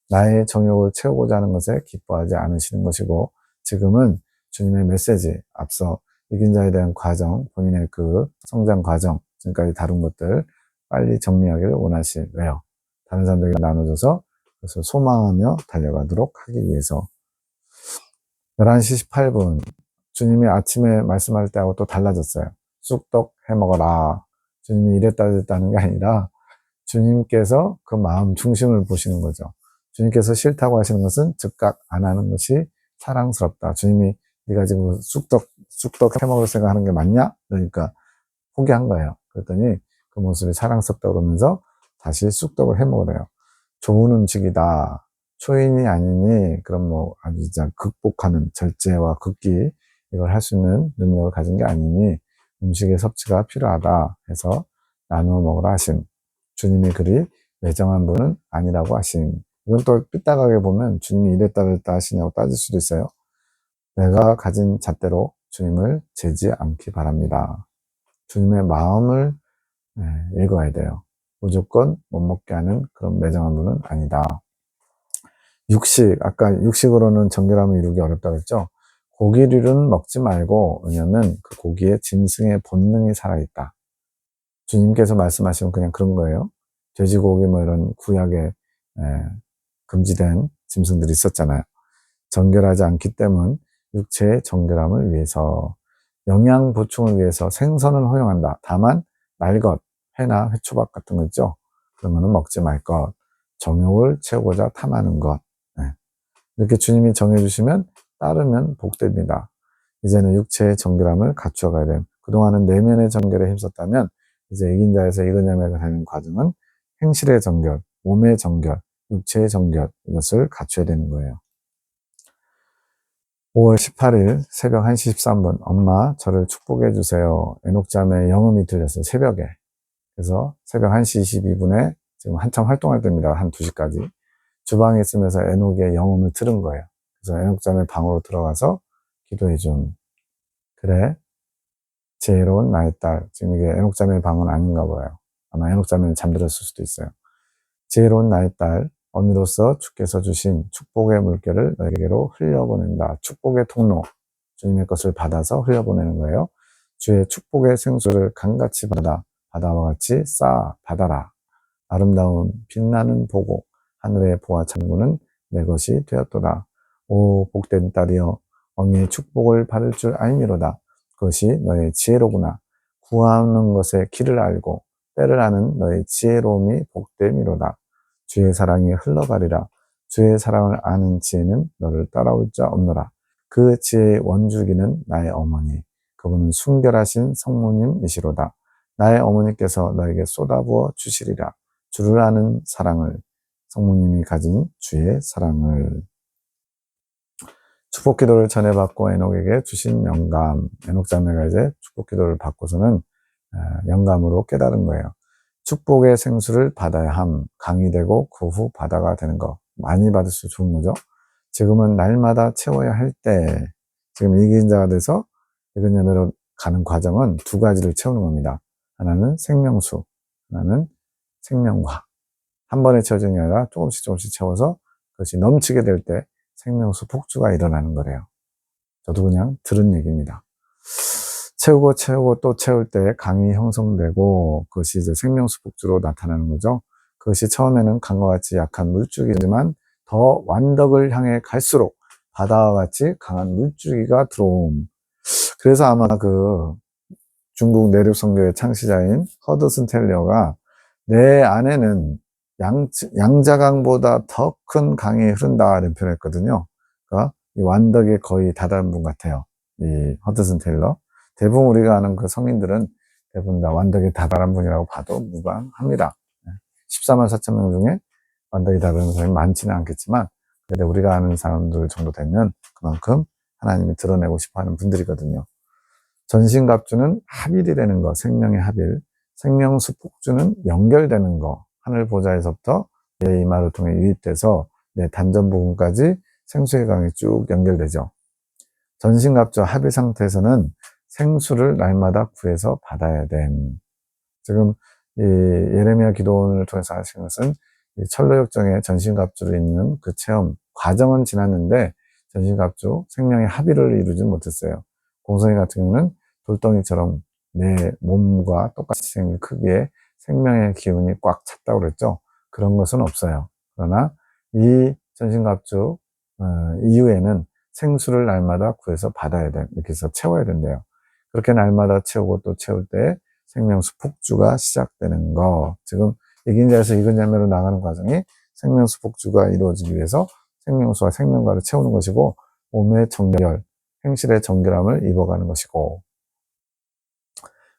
나의 정욕을 채우고자 하는 것에 기뻐하지 않으시는 것이고 지금은 주님의 메시지 앞서 이긴 자에 대한 과정 본인의 그 성장 과정 지금까지 다룬 것들 빨리 정리하기를 원하시래요. 다른 사람들에게 나눠줘서 그래서 소망하며 달려가도록 하기 위해서 11시 18분 주님이 아침에 말씀할 때하고 또 달라졌어요. 쑥떡 해먹어라. 주님이 이랬다 저랬다는 게 아니라 주님께서 그 마음 중심을 보시는 거죠. 주님께서 싫다고 하시는 것은 즉각 안 하는 것이 사랑스럽다. 주님이 네가 지금 쑥떡 해먹을 생각하는 게 맞냐? 그러니까 포기한 거예요. 그랬더니 그 모습이 사랑스럽다 그러면서 다시 쑥떡을 해먹으래요. 좋은 음식이다. 초인이 아니니 그럼 뭐 아주 진짜 극복하는 절제와 극기 이걸 할 수 있는 능력을 가진 게 아니니 음식의 섭취가 필요하다 해서 나누어 먹으라 하심. 주님이 그리 매정한 분은 아니라고 하심. 이건 또 삐딱하게 보면 주님이 이랬다 저랬다 하시냐고 따질 수도 있어요. 내가 가진 잣대로 주님을 재지 않기 바랍니다. 주님의 마음을 읽어야 돼요. 무조건 못 먹게 하는 그런 매정한 분은 아니다. 육식, 아까 육식으로는 정결함을 이루기 어렵다고 했죠. 고기류는 먹지 말고 왜냐면 그 고기에 짐승의 본능이 살아있다. 주님께서 말씀하시면 그냥 그런 거예요. 돼지고기 뭐 이런 구약에 금지된 짐승들이 있었잖아요. 정결하지 않기 때문 육체의 정결함을 위해서 영양 보충을 위해서 생선은 허용한다. 다만 날것, 회나 회초밥 같은 거 있죠. 그런 거는 먹지 말 것. 정욕을 채우고자 탐하는 것. 이렇게 주님이 정해주시면 따르면 복됩니다. 이제는 육체의 정결함을 갖추어 가야 돼요. 그동안은 내면의 정결에 힘썼다면 이제 이긴 자에서 이근 열매가 되는 과정은 행실의 정결, 몸의 정결, 육체의 정결 이것을 갖춰야 되는 거예요. 5월 18일 새벽 1시 13분 엄마 저를 축복해 주세요. 에녹잠의 영음이 들렸어요. 새벽에. 그래서 새벽 1시 22분에 지금 한참 활동할 때입니다. 한 2시까지. 주방에 있으면서 에녹의 영음을 들은 거예요. 그래서 에녹잠의 방으로 들어가서 기도해 준. 그래 지혜로운 나의 딸. 지금 이게 에녹잠의 방은 아닌가 봐요. 아마 에녹잠에는 잠들었을 수도 있어요. 지혜로운 나의 딸 어미로서 주께서 주신 축복의 물결을 너에게로 흘려보낸다. 축복의 통로 주님의 것을 받아서 흘려보내는 거예요. 주의 축복의 생수를 강같이 받아 바다와 같이 쌓아 받아라. 아름다운 빛나는 보고 하늘의 보화 창고는 내 것이 되었도다. 오 복된 딸이여 어미의 축복을 받을 줄 알미로다. 그것이 너의 지혜로구나. 구하는 것의 길을 알고 때를 아는 너의 지혜로움이 복됨이로다. 주의 사랑이 흘러가리라. 주의 사랑을 아는 지혜는 너를 따라올 자 없노라. 그 지혜의 원주기는 나의 어머니. 그분은 순결하신 성모님이시로다. 나의 어머니께서 너에게 쏟아부어 주시리라. 주를 아는 사랑을 성모님이 가진 주의 사랑을 축복 기도를 전해받고 에녹에게 주신 영감, 에녹 자매가 이제 축복 기도를 받고서는 영감으로 깨달은 거예요. 축복의 생수를 받아야 함, 강이 되고 그 후 바다가 되는 거. 많이 받을수록 좋은 거죠. 지금은 날마다 채워야 할 때, 지금 이기인자가 돼서 이근야매로 가는 과정은 두 가지를 채우는 겁니다. 하나는 생명수, 하나는 생명화. 한 번에 채워지는 게 아니라 조금씩 채워서 그것이 넘치게 될 때 생명수 폭주가 일어나는 거래요. 저도 그냥 들은 얘기입니다. 채우고 또 채울 때 강이 형성되고 그것이 이제 생명수 폭주로 나타나는 거죠. 그것이 처음에는 강과 같이 약한 물줄기지만 더 완덕을 향해 갈수록 바다와 같이 강한 물줄기가 들어옴. 그래서 아마 그 중국 내륙 선교의 창시자인 허드슨 텔러가 내 안에는 양자강보다 더 큰 강이 흐른다 이런 표현을 했거든요. 그러니까 이 완덕에 거의 다다른 분 같아요. 이 허드슨 텔러. 대부분 우리가 아는 그 성인들은 대부분 다 완덕에 다다른 분이라고 봐도 무방합니다. 14만 4천 명 중에 완덕에 다다른 사람이 많지는 않겠지만 근데 우리가 아는 사람들 정도 되면 그만큼 하나님이 드러내고 싶어하는 분들이거든요. 전신갑주는 합일이 되는 거, 생명의 합일. 생명수 폭주는 연결되는 거. 하늘 보좌에서부터 내 이마를 통해 유입돼서 내 단전 부분까지 생수의 강이 쭉 연결되죠. 전신갑주 합일 상태에서는 생수를 날마다 구해서 받아야 됨. 지금 이 예레미야 기도원을 통해서 하신 것은 이 철로역정에 전신갑주를 입는 그 체험 과정은 지났는데 전신갑주 생명의 합일을 이루지 못했어요. 공성이 같은 경우는 돌덩이처럼 내 몸과 똑같이 생긴 크기에 생명의 기운이 꽉 찼다고 그랬죠. 그런 것은 없어요. 그러나 이 전신갑주 이후에는 생수를 날마다 구해서 받아야 돼. 이렇게 해서 채워야 된대요. 그렇게 날마다 채우고 또 채울 때 생명수 폭주가 시작되는 거. 지금 이긴자에서 이근자매로 나가는 과정이 생명수 폭주가 이루어지기 위해서 생명수와 생명과를 채우는 것이고 몸의 정결, 행실의 정결함을 입어가는 것이고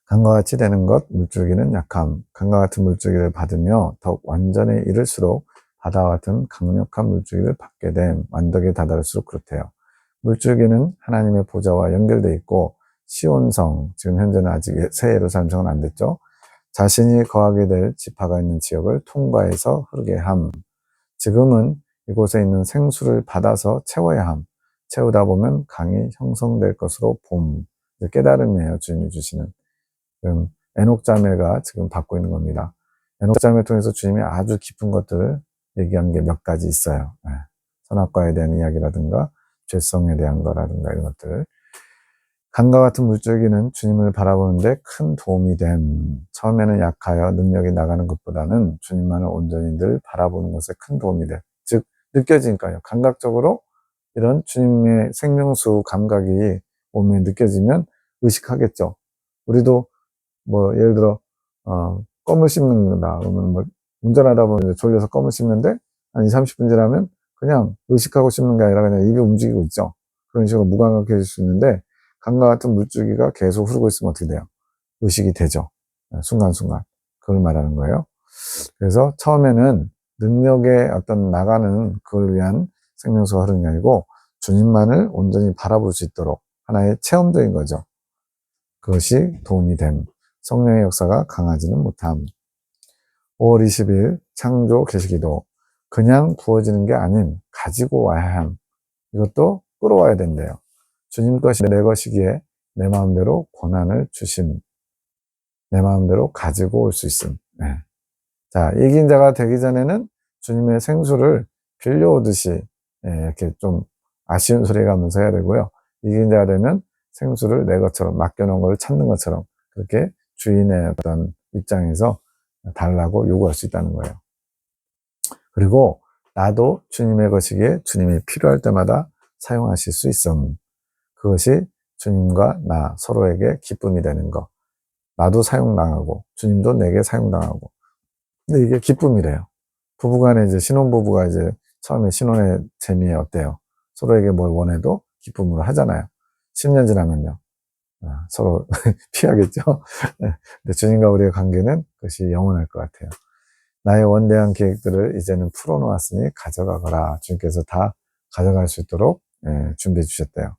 강과 같이 되는 것, 물줄기는 약함. 강과 같은 물줄기를 받으며 더욱 완전에 이를수록 바다와 같은 강력한 물줄기를 받게 됨. 완덕에 다다를수록 그렇대요. 물줄기는 하나님의 보좌와 연결되어 있고 시온성, 지금 현재는 아직 새 예루살렘성은 안 됐죠. 자신이 거하게 될 지파가 있는 지역을 통과해서 흐르게 함. 지금은 이곳에 있는 생수를 받아서 채워야 함. 채우다 보면 강이 형성될 것으로 봄. 깨달음이에요, 주님이 주시는. 지금 에녹 자매가 지금 받고 있는 겁니다. 에녹 자매를 통해서 주님이 아주 깊은 것들을 얘기한 게 몇 가지 있어요. 선악과에 대한 이야기라든가 죄성에 대한 거라든가 이런 것들. 강과 같은 물줄기는 주님을 바라보는데 큰 도움이 됨. 처음에는 약하여 능력이 나가는 것보다는 주님만을 온전히 늘 바라보는 것에 큰 도움이 됨. 즉 느껴지니까요. 감각적으로 이런 주님의 생명수 감각이 몸에 느껴지면 의식하겠죠. 우리도 뭐 예를 들어 껌을 씹는다 그러면 뭐 운전하다 보면 졸려서 껌을 씹는데 한 20, 30분 지나면 그냥 의식하고 씹는 게 아니라 그냥 입이 움직이고 있죠. 그런 식으로 무감각해질 수 있는데 강과 같은 물줄기가 계속 흐르고 있으면 어떻게 돼요? 의식이 되죠. 순간순간. 그걸 말하는 거예요. 그래서 처음에는 능력의 어떤 나가는 그걸 위한 생명수가 흐르는 게 아니고 주님만을 온전히 바라볼 수 있도록 하나의 체험적인 거죠. 그것이 도움이 됨. 성령의 역사가 강하지는 못함. 5월 20일 창조 계시기도. 그냥 부어지는 게 아닌 가지고 와야 함. 이것도 끌어와야 된대요. 주님 것이 내 것이기에 내 마음대로 권한을 주심. 내 마음대로 가지고 올 수 있음. 네. 자, 이긴 자가 되기 전에는 주님의 생수를 빌려오듯이 이렇게 좀 아쉬운 소리가 하면서 해야 되고요. 이긴 자가 되면 생수를 내 것처럼 맡겨놓은 걸 찾는 것처럼 그렇게 주인의 어떤 입장에서 달라고 요구할 수 있다는 거예요. 그리고 나도 주님의 것이기에 주님이 필요할 때마다 사용하실 수 있음. 그것이 주님과 나 서로에게 기쁨이 되는 거. 나도 사용당하고 주님도 내게 사용당하고. 근데 이게 기쁨이래요. 부부간에 이제 신혼부부가 이제 처음에 신혼의 재미에 어때요? 서로에게 뭘 원해도 기쁨으로 하잖아요. 10년 지나면요. 서로 피하겠죠? 근데 주님과 우리의 관계는 그것이 영원할 것 같아요. 나의 원대한 계획들을 이제는 풀어놓았으니 가져가거라. 주님께서 다 가져갈 수 있도록 준비해 주셨대요.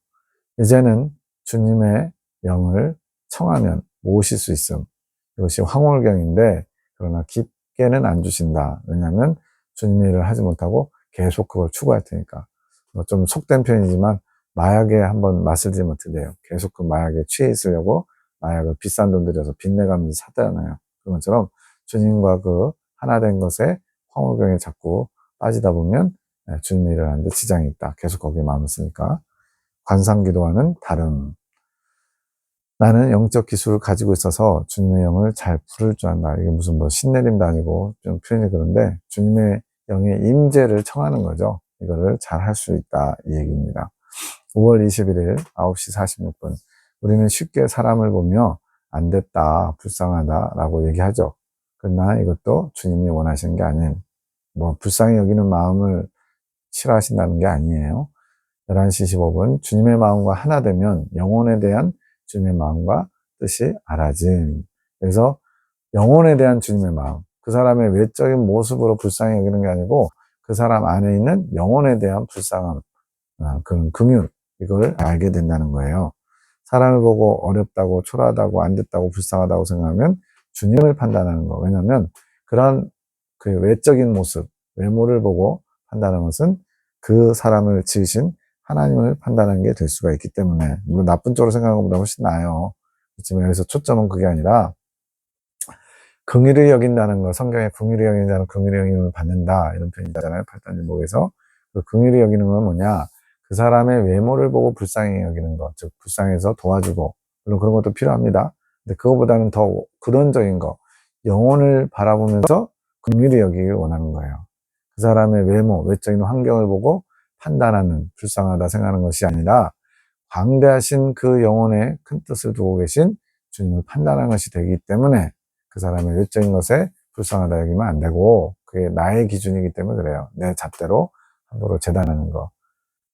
이제는 주님의 영을 청하면 모으실 수 있음. 이것이 황홀경인데, 그러나 깊게는 안 주신다. 왜냐하면 주님의 일을 하지 못하고 계속 그걸 추구할 테니까. 좀 속된 표현이지만 마약에 한번 맛을 들이면 어떻게 돼요? 계속 그 마약에 취해 있으려고 마약을 비싼 돈 들여서 빚내가면서 사잖아요. 그런 것처럼 주님과 그 하나 된 것에 황홀경에 자꾸 빠지다 보면 주님의 일을 하는데 지장이 있다. 계속 거기에 마음을 쓰니까. 관상기도와는 다름. 나는 영적 기술을 가지고 있어서 주님의 영을 잘 부를 줄 안다. 이게 무슨 뭐 신내림도 아니고 좀 표현이 그런데 주님의 영의 임재를 청하는 거죠. 이거를 잘 할 수 있다 이 얘기입니다. 5월 21일 9시 46분 우리는 쉽게 사람을 보며 안 됐다, 불쌍하다 라고 얘기하죠. 그러나 이것도 주님이 원하시는 게 아닌 뭐 불쌍히 여기는 마음을 싫어하신다는 게 아니에요. 11시 15분 주님의 마음과 하나 되면 영혼에 대한 주님의 마음과 뜻이 알아짐. 그래서 영혼에 대한 주님의 마음, 그 사람의 외적인 모습으로 불쌍히 여기는 게 아니고 그 사람 안에 있는 영혼에 대한 불쌍함, 그런 긍휼, 이걸 알게 된다는 거예요. 사람을 보고 어렵다고 초라하다고 안 됐다고 불쌍하다고 생각하면 주님을 판단하는 거. 왜냐하면 그런 그 외적인 모습, 외모를 보고 판단하는 것은 그 사람을 지으신 하나님을 판단하는 게 될 수가 있기 때문에, 물론 나쁜 쪽으로 생각하는 것보다 훨씬 나아요. 그렇지만 여기서 초점은 그게 아니라 긍휼히 여긴다는 거, 성경에 긍휼히 여기는 자는 긍휼히 여김을 받는다 이런 표현이 있잖아요. 8단지목에서. 그 긍휼히 여기는 건 뭐냐, 그 사람의 외모를 보고 불쌍히 여기는 것, 즉 불쌍해서 도와주고, 물론 그런 것도 필요합니다. 근데 그거보다는 더 근원적인 거, 영혼을 바라보면서 긍휼히 여기길 원하는 거예요. 그 사람의 외모, 외적인 환경을 보고 판단하는, 불쌍하다 생각하는 것이 아니라 광대하신 그 영혼에 큰 뜻을 두고 계신 주님을 판단하는 것이 되기 때문에 그 사람의 외적인 것에 불쌍하다 여기면 안 되고, 그게 나의 기준이기 때문에 그래요. 내 잣대로 함부로 재단하는 거.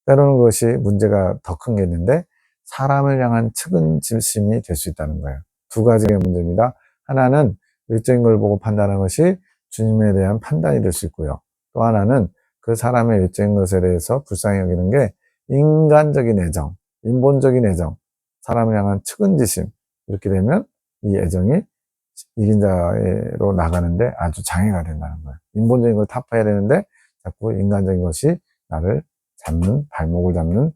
때로는 그것이 문제가 더 큰 게 있는데 사람을 향한 측은질심이 될 수 있다는 거예요. 두 가지의 문제입니다. 하나는 외적인 걸 보고 판단하는 것이 주님에 대한 판단이 될 수 있고요. 또 하나는 그 사람의 외적인 것에 대해서 불쌍히 여기는 게 인간적인 애정, 인본적인 애정, 사람을 향한 측은지심, 이렇게 되면 이 애정이 이긴 자로 나가는데 아주 장애가 된다는 거예요. 인본적인 걸 타파해야 되는데 자꾸 인간적인 것이 나를 잡는, 발목을 잡는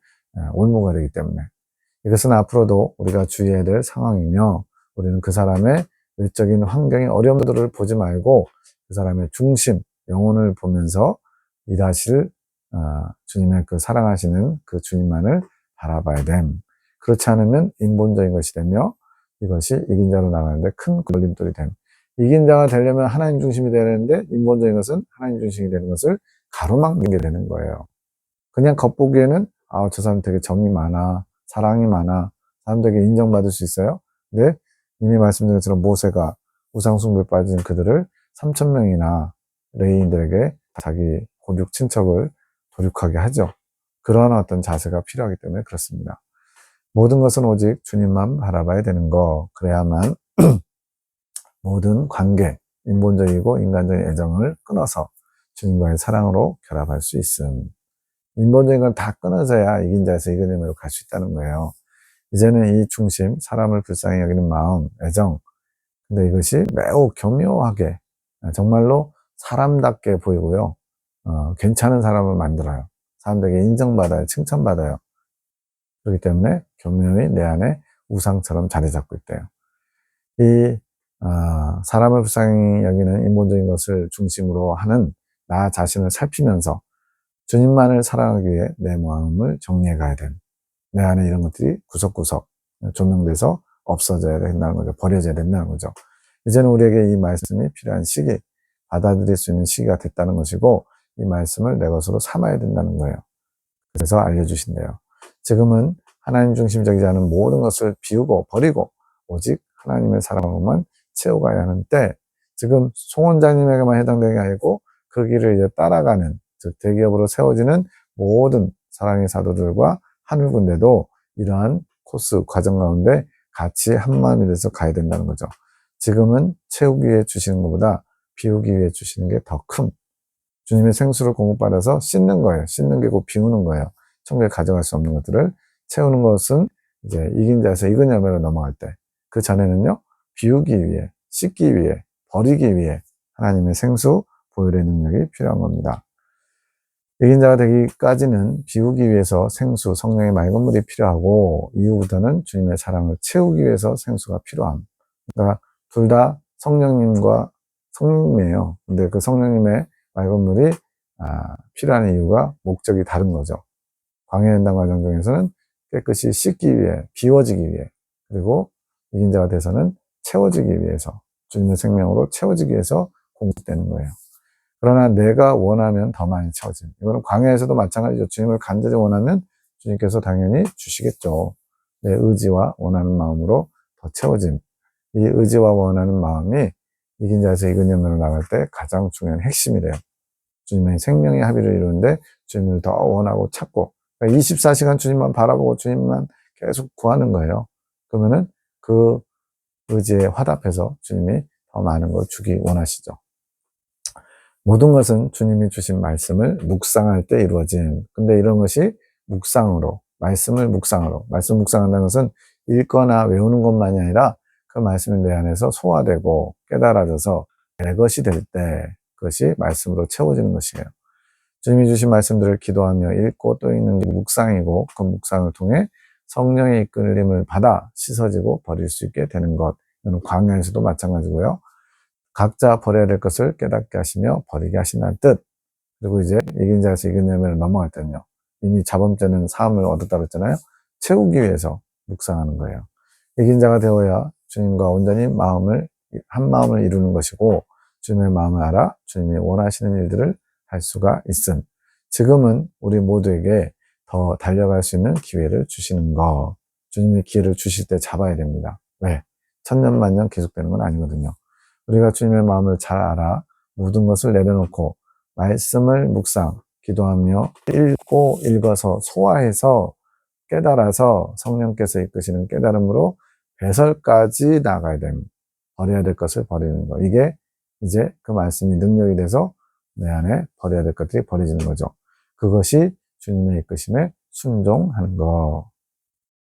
올무가 되기 때문에, 이것은 앞으로도 우리가 주의해야 될 상황이며, 우리는 그 사람의 외적인 환경의 어려움들을 보지 말고 그 사람의 중심, 영혼을 보면서 일하실 주님의 그 사랑하시는 그 주님만을 바라봐야 됨. 그렇지 않으면 인본적인 것이 되며 이것이 이긴 자로 나가는데 큰 걸림돌이 됨. 이긴 자가 되려면 하나님 중심이 되야 되는데 인본적인 것은 하나님 중심이 되는 것을 가로막는 게 되는 거예요. 그냥 겉보기에는 저 사람 되게 정이 많아, 사랑이 많아, 사람들에게 인정받을 수 있어요. 근데 이미 말씀드린 것처럼 모세가 우상숭배에 빠진 그들을 3,000명이나 레위인들에게 자기 고륙 친척을 도륙하게 하죠. 그러한 어떤 자세가 필요하기 때문에 그렇습니다. 모든 것은 오직 주님만 바라봐야 되는 거, 그래야만 모든 관계, 인본적이고 인간적인 애정을 끊어서 주님과의 사랑으로 결합할 수 있음. 인본적인 건 다 끊어져야 이긴 자에서 이겨내므로 갈 수 있다는 거예요. 이제는 이 중심, 사람을 불쌍히 여기는 마음, 애정, 근데 이것이 매우 교묘하게 정말로 사람답게 보이고요. 괜찮은 사람을 만들어요. 사람들에게 인정받아요. 칭찬받아요. 그렇기 때문에 교묘히 내 안에 우상처럼 자리 잡고 있대요. 이 사람을 불쌍히 여기는 인본적인 것을 중심으로 하는 나 자신을 살피면서 주님만을 사랑하기 위해 내 마음을 정리해 가야 된, 내 안에 이런 것들이 구석구석 조명돼서 없어져야 된다는 거죠. 버려져야 된다는 거죠. 이제는 우리에게 이 말씀이 필요한 시기, 받아들일 수 있는 시기가 됐다는 것이고, 이 말씀을 내 것으로 삼아야 된다는 거예요. 그래서 알려주신대요. 지금은 하나님 중심적이지 않은 모든 것을 비우고 버리고 오직 하나님의 사랑으로만 채워가야 하는 때, 지금 송원장님에게만 해당되는 게 아니고 그 길을 이제 따라가는, 즉 대기업으로 세워지는 모든 사랑의 사도들과 하늘군대도 이러한 코스 과정 가운데 같이 한마음이 돼서 가야 된다는 거죠. 지금은 채우기 위해 주시는 것보다 비우기 위해 주시는 게 더 큰, 주님의 생수를 공급받아서 씻는 거예요. 씻는 게 곧 비우는 거예요. 천국에 가져갈 수 없는 것들을 채우는 것은 이제 이긴 자에서 익은 열매로 넘어갈 때, 그 전에는요, 비우기 위해, 씻기 위해, 버리기 위해 하나님의 생수 보혈의 능력이 필요한 겁니다. 이긴 자가 되기까지는 비우기 위해서 생수, 성령의 맑은 물이 필요하고, 이후부터는 주님의 사랑을 채우기 위해서 생수가 필요함. 그러니까 둘 다 성령님과 성령님이에요. 근데 그 성령님의 맑은 물이 필요한 이유가 목적이 다른 거죠. 광야연단 과정 중에서는 깨끗이 씻기 위해, 비워지기 위해, 그리고 이긴 자가 돼서는 채워지기 위해서, 주님의 생명으로 채워지기 위해서 공급되는 거예요. 그러나 내가 원하면 더 많이 채워짐. 이거는 광야에서도 마찬가지죠. 주님을 간절히 원하면 주님께서 당연히 주시겠죠. 내 의지와 원하는 마음으로 더 채워짐. 이 의지와 원하는 마음이 이긴 자에서 익은 열매로 나갈 때 가장 중요한 핵심이래요. 주님의 생명의 합의를 이루는데 주님을 더 원하고 찾고, 그러니까 24시간 주님만 바라보고 주님만 계속 구하는 거예요. 그러면은 그 의지에 화답해서 주님이 더 많은 걸 주기 원하시죠. 모든 것은 주님이 주신 말씀을 묵상할 때 이루어진. 근데 이런 것이 묵상으로, 말씀을 묵상으로, 말씀 묵상한다는 것은 읽거나 외우는 것만이 아니라 그 말씀이 내 안에서 소화되고 깨달아져서 내 것이 될 때 그것이 말씀으로 채워지는 것이에요. 주님이 주신 말씀들을 기도하며 읽고 또 읽는 게 묵상이고, 그 묵상을 통해 성령의 이끌림을 받아 씻어지고 버릴 수 있게 되는 것. 이는 광야에서도 마찬가지고요. 각자 버려야 될 것을 깨닫게 하시며 버리게 하신다는 뜻. 그리고 이제 이긴 자에서 익은 열매를 넘어갈 때는요, 이미 자범죄는 사함을 얻었다 그랬잖아요. 채우기 위해서 묵상하는 거예요. 이긴 자가 되어야 주님과 온전히 한 마음을 이루는 것이고, 주님의 마음을 알아 주님이 원하시는 일들을 할 수가 있음. 지금은 우리 모두에게 더 달려갈 수 있는 기회를 주시는 거. 주님이 기회를 주실 때 잡아야 됩니다. 왜? 천년만년 계속되는 건 아니거든요. 우리가 주님의 마음을 잘 알아 모든 것을 내려놓고 말씀을 묵상, 기도하며 읽고 읽어서 소화해서 깨달아서 성령께서 이끄시는 깨달음으로 배설까지 나가야 됩니다. 버려야 될 것을 버리는 거. 이게 이제 그 말씀이 능력이 돼서 내 안에 버려야 될 것들이 버려지는 거죠. 그것이 주님의 이끄심에 순종하는 거.